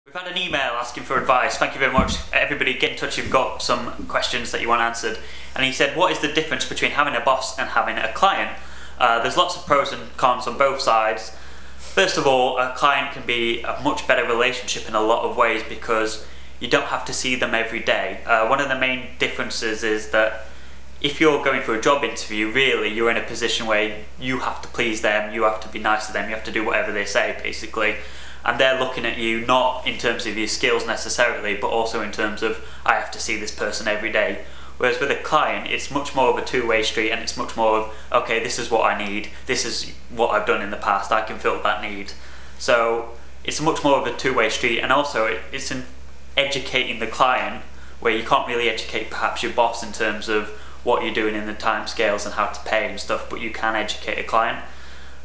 We've had an email asking for advice. Thank you very much. Everybody get in touch if you've got some questions that you want answered. And he said, what is the difference between having a boss and having a client? There's lots of pros and cons on both sides. First of all, a client can be a much better relationship in a lot of ways because you don't have to see them every day. One of the main differences is that if you're going for a job interview, really you're in a position where you have to please them, you have to be nice to them, you have to do whatever they say basically. And they're looking at you not in terms of your skills necessarily, but also in terms of, I have to see this person every day. Whereas with a client, it's much more of a two-way street, and it's much more of, okay, this is what I need, this is what I've done in the past, I can fill that need. So it's much more of a two-way street, and also it's in educating the client, where you can't really educate perhaps your boss in terms of what you're doing in the time scales and how to pay and stuff, but you can educate a client.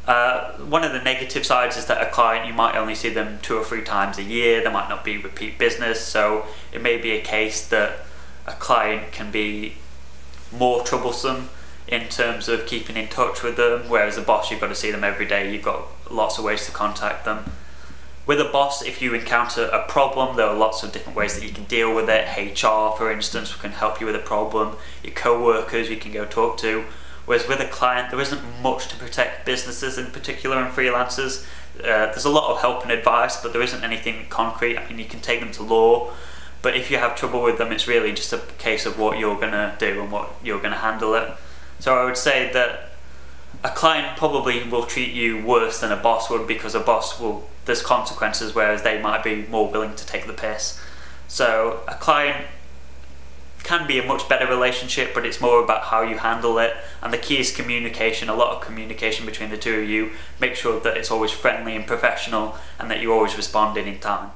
One of the negative sides is that a client, you might only see them 2 or 3 times a year, there might not be repeat business, so it may be a case that a client can be more troublesome in terms of keeping in touch with them, whereas a boss, you've got to see them every day, you've got lots of ways to contact them. With a boss, if you encounter a problem, there are lots of different ways that you can deal with it. HR, for instance, can help you with a problem, your co-workers you can go talk to. Whereas with a client, there isn't much to protect businesses in particular and freelancers. There's a lot of help and advice, but there isn't anything concrete. I mean, you can take them to law, but if you have trouble with them, it's really just a case of what you're gonna do and what you're gonna handle it. So I would say that a client probably will treat you worse than a boss would, because a boss will, there's consequences, whereas they might be more willing to take the piss. So a client can be a much better relationship, but it's more about how you handle it, and the key is communication, a lot of communication between the two of you. Make sure that it's always friendly and professional, and that you're always responding in time.